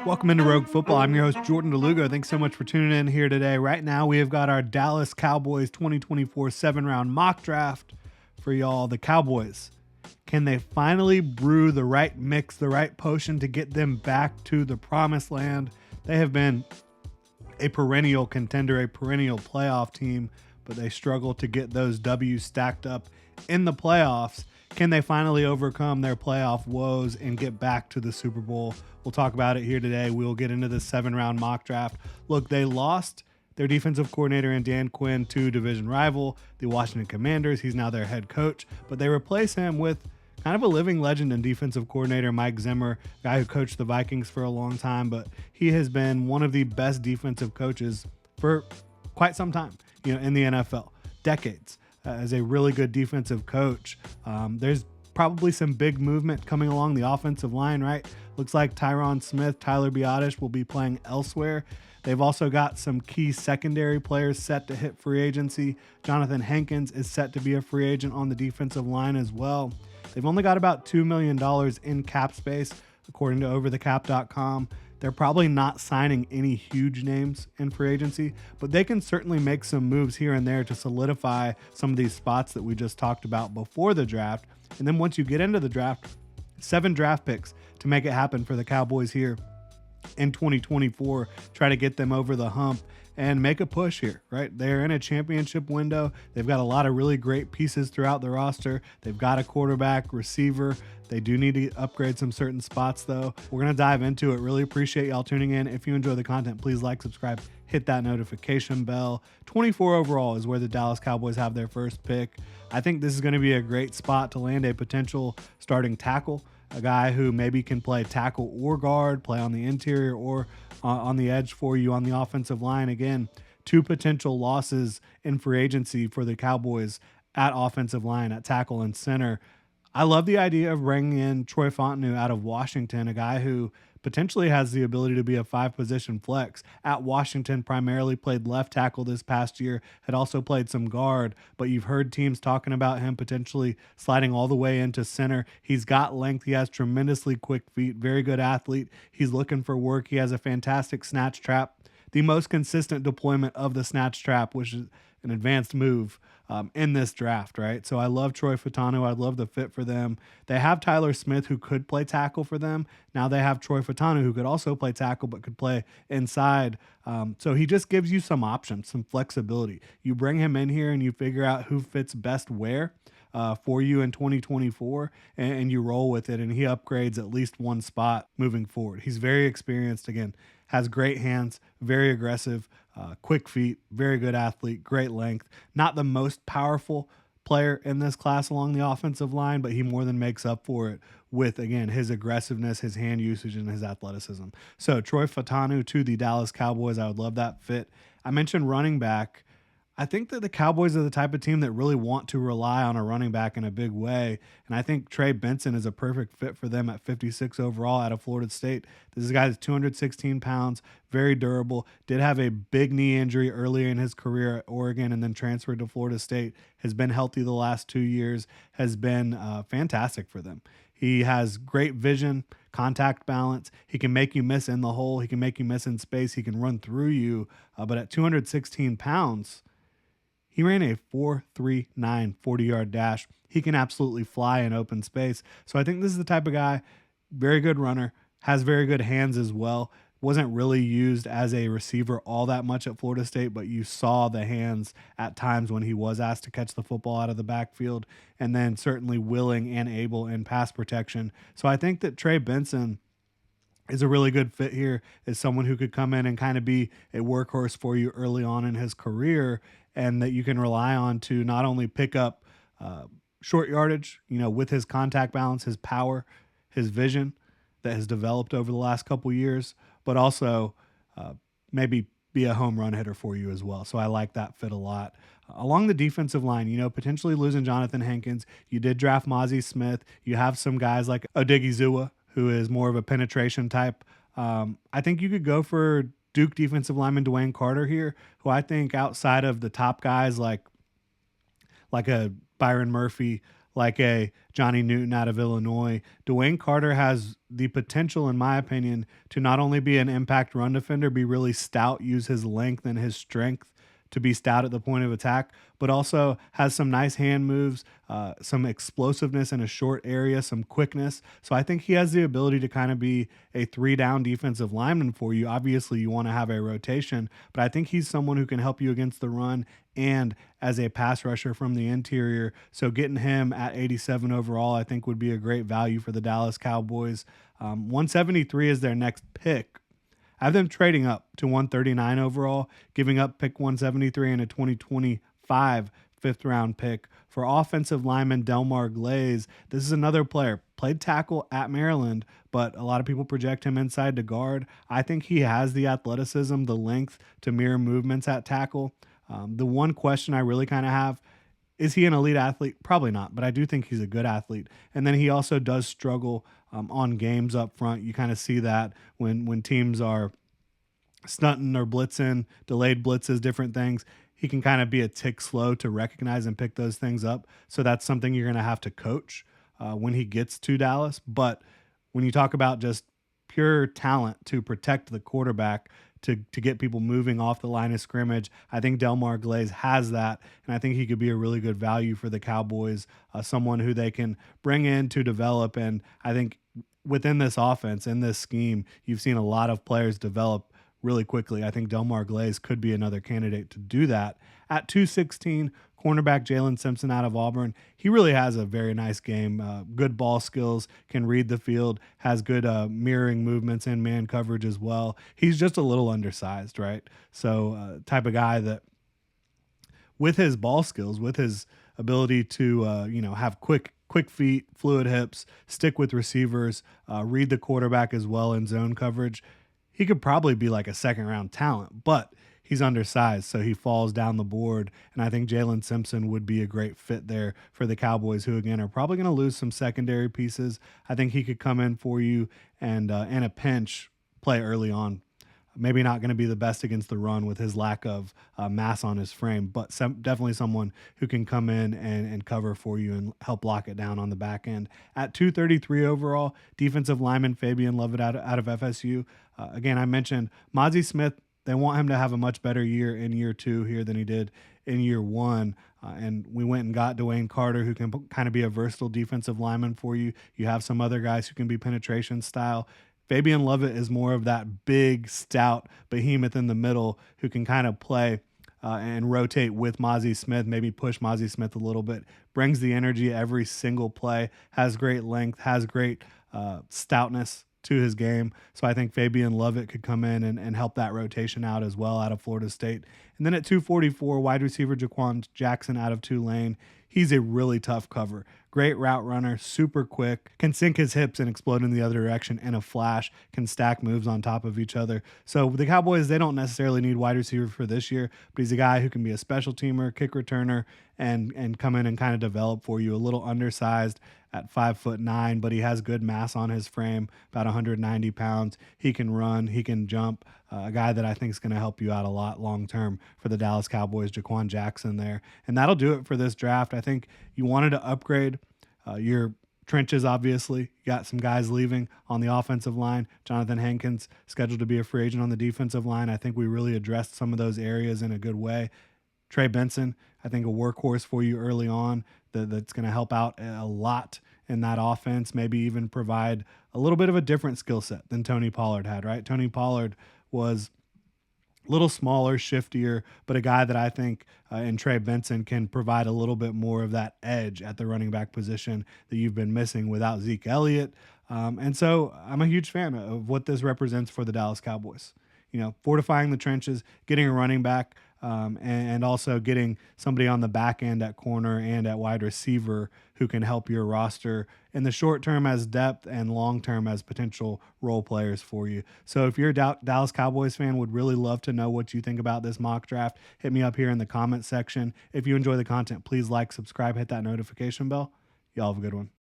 Welcome into Rogue Football. I'm your host, Jordan Lugo. Thanks so much for tuning in here today. Right now, we have got our Dallas Cowboys 2024 7-round mock draft for y'all. The Cowboys, can they finally brew the right mix, the right potion to get them back to the promised land? They have been a perennial contender, a perennial playoff team, but they struggle to get those W's stacked up in the playoffs. Can they finally overcome their playoff woes and get back to the Super Bowl? We'll talk about it here today. We'll get into the 7-round mock draft. Look, they lost their defensive coordinator in Dan Quinn to division rival, the Washington Commanders. He's now their head coach, but they replace him with kind of a living legend and defensive coordinator, Mike Zimmer, guy who coached the Vikings for a long time, but he has been one of the best defensive coaches for quite some time, in the NFL, decades. As a really good defensive coach. There's probably some big movement coming along the offensive line, right? Looks like Tyron Smith, Tyler Biadasz will be playing elsewhere. They've also got some key secondary players set to hit free agency. Jonathan Hankins is set to be a free agent on the defensive line as well. They've only got about $2 million in cap space, according to overthecap.com. They're probably not signing any huge names in free agency, but they can certainly make some moves here and there to solidify some of these spots that we just talked about before the draft. And then once you get into the draft, 7 draft picks to make it happen for the Cowboys here in 2024, try to get them over the hump and make a push here, right? They're in a championship window. They've got a lot of really great pieces throughout the roster. They've got a quarterback, receiver. They do need to upgrade some certain spots, though. We're going to dive into it. Really appreciate y'all tuning in. If you enjoy the content, please like, subscribe, hit that notification bell. 24 overall is where the Dallas Cowboys have their first pick. I think this is going to be a great spot to land a potential starting tackle, a guy who maybe can play tackle or guard, play on the interior or on the edge for you on the offensive line. Again, 2 potential losses in free agency for the Cowboys at offensive line, at tackle and center. I love the idea of bringing in Troy Fontenot out of Washington, a guy who potentially has the ability to be a 5-position flex. At Washington, primarily played left tackle this past year, had also played some guard, but you've heard teams talking about him potentially sliding all the way into center. He's got length. He has tremendously quick feet, very good athlete. He's looking for work. He has a fantastic snatch trap, the most consistent deployment of the snatch trap, which is an advanced move in this draft, right? So I love Troy Fontenot. I love the fit for them. They have Tyler Smith, who could play tackle for them. Now they have Troy Fontenot, who could also play tackle, but could play inside. So he just gives you some options, some flexibility. You bring him in here and you figure out who fits best where for you in 2024, and you roll with it, and he upgrades at least one spot moving forward. He's very experienced, again, has great hands, very aggressive, quick feet, very good athlete, great length. Not the most powerful player in this class along the offensive line, but he more than makes up for it with, again, his aggressiveness, his hand usage, and his athleticism. So Troy Fontenot to the Dallas Cowboys, I would love that fit. I mentioned running back. I think that the Cowboys are the type of team that really want to rely on a running back in a big way. And I think Trey Benson is a perfect fit for them at 56 overall out of Florida State. This is a guy that's 216 pounds, very durable, did have a big knee injury earlier in his career at Oregon and then transferred to Florida State, has been healthy the last 2 years, has been fantastic for them. He has great vision, contact balance. He can make you miss in the hole. He can make you miss in space. He can run through you. But at 216 pounds, he ran a 4.39 40-yard dash. He can absolutely fly in open space. So I think this is the type of guy, very good runner, has very good hands as well. Wasn't really used as a receiver all that much at Florida State, but you saw the hands at times when he was asked to catch the football out of the backfield, and then certainly willing and able in pass protection. So I think that Trey Benson is a really good fit here as someone who could come in and kind of be a workhorse for you early on in his career, and that you can rely on to not only pick up short yardage, with his contact balance, his power, his vision that has developed over the last couple years, but also maybe be a home run hitter for you as well. So I like that fit a lot. Along the defensive line, potentially losing Jonathan Hankins. You did draft Mozzie Smith. You have some guys like Odigizua, who is more of a penetration type. I think you could go for Duke defensive lineman Dwayne Carter here, who I think outside of the top guys like a Byron Murphy, like a Johnny Newton out of Illinois. Dwayne Carter has the potential, in my opinion, to not only be an impact run defender, be really stout, use his length and his strength to be stout at the point of attack, but also has some nice hand moves, some explosiveness in a short area, some quickness. So I think he has the ability to kind of be a 3 down defensive lineman for you. Obviously, you want to have a rotation, but I think he's someone who can help you against the run and as a pass rusher from the interior. So getting him at 87 overall, I think would be a great value for the Dallas Cowboys. 173 is their next pick. I have them trading up to 139 overall, giving up pick 173 and a 2025 fifth-round pick for offensive lineman Delmare Glaze. This is another player, played tackle at Maryland, but a lot of people project him inside to guard. I think he has the athleticism, the length to mirror movements at tackle. The one question I really kind of have, is he an elite athlete? Probably not, but I do think he's a good athlete. And then he also does struggle on games up front. You kind of see that when teams are stunting or blitzing, delayed blitzes, different things. He can kind of be a tick slow to recognize and pick those things up. So that's something you're going to have to coach when he gets to Dallas. But when you talk about just pure talent to protect the quarterback, to get people moving off the line of scrimmage, I think Delmare Glaze has that, and I think he could be a really good value for the Cowboys, someone who they can bring in to develop. And I think within this offense, in this scheme, you've seen a lot of players develop really quickly. I think Delmare Glaze could be another candidate to do that. At 216, cornerback Jalen Simpson out of Auburn. He really has a very nice game, good ball skills, can read the field, has good mirroring movements in man coverage as well. He's just a little undersized, right? So type of guy that with his ball skills, with his ability to, have quick feet, fluid hips, stick with receivers, read the quarterback as well in zone coverage, he could probably be like a second-round talent, but he's undersized, so he falls down the board, and I think Jalen Simpson would be a great fit there for the Cowboys, who, again, are probably going to lose some secondary pieces. I think he could come in for you and in a pinch play early on. Maybe not going to be the best against the run with his lack of mass on his frame, but definitely someone who can come in and cover for you and help lock it down on the back end. At 233 overall, defensive lineman Fabian Lovett out of FSU. Again, I mentioned Mozzie Smith. They want him to have a much better year in year 2 here than he did in year 1. And we went and got Dwayne Carter, who can kind of be a versatile defensive lineman for you. You have some other guys who can be penetration style. Fabian Lovett is more of that big, stout behemoth in the middle who can kind of play and rotate with Mozzie Smith, maybe push Mozzie Smith a little bit, brings the energy every single play, has great length, has great stoutness to his game. So I think Fabian Lovett could come in and help that rotation out as well out of Florida State. And then at 244, wide receiver Jaquan Jackson out of Tulane. He's a really tough cover. Great route runner, super quick, can sink his hips and explode in the other direction in a flash, can stack moves on top of each other. So the Cowboys, they don't necessarily need wide receiver for this year, but he's a guy who can be a special teamer, kick returner, and come in and kind of develop for you. A little undersized at 5'9", but he has good mass on his frame, about 190 pounds. He can run, he can jump. A guy that I think is going to help you out a lot long term for the Dallas Cowboys, Jaquan Jackson there. And that'll do it for this draft. I think you wanted to upgrade your trenches, obviously. You got some guys leaving on the offensive line. Jonathan Hankins scheduled to be a free agent on the defensive line. I think we really addressed some of those areas in a good way. Trey Benson, I think a workhorse for you early on that's going to help out a lot in that offense, maybe even provide a little bit of a different skill set than Tony Pollard had, right? Tony Pollard was a little smaller, shiftier, but a guy that I think in Trey Benson can provide a little bit more of that edge at the running back position that you've been missing without Zeke Elliott. And so I'm a huge fan of what this represents for the Dallas Cowboys. Fortifying the trenches, getting a running back, and also getting somebody on the back end at corner and at wide receiver who can help your roster in the short term as depth and long term as potential role players for you. So if you're a Dallas Cowboys fan, would really love to know what you think about this mock draft. Hit me up here in the comment section. If you enjoy the content, please like, subscribe, hit that notification bell. Y'all have a good one.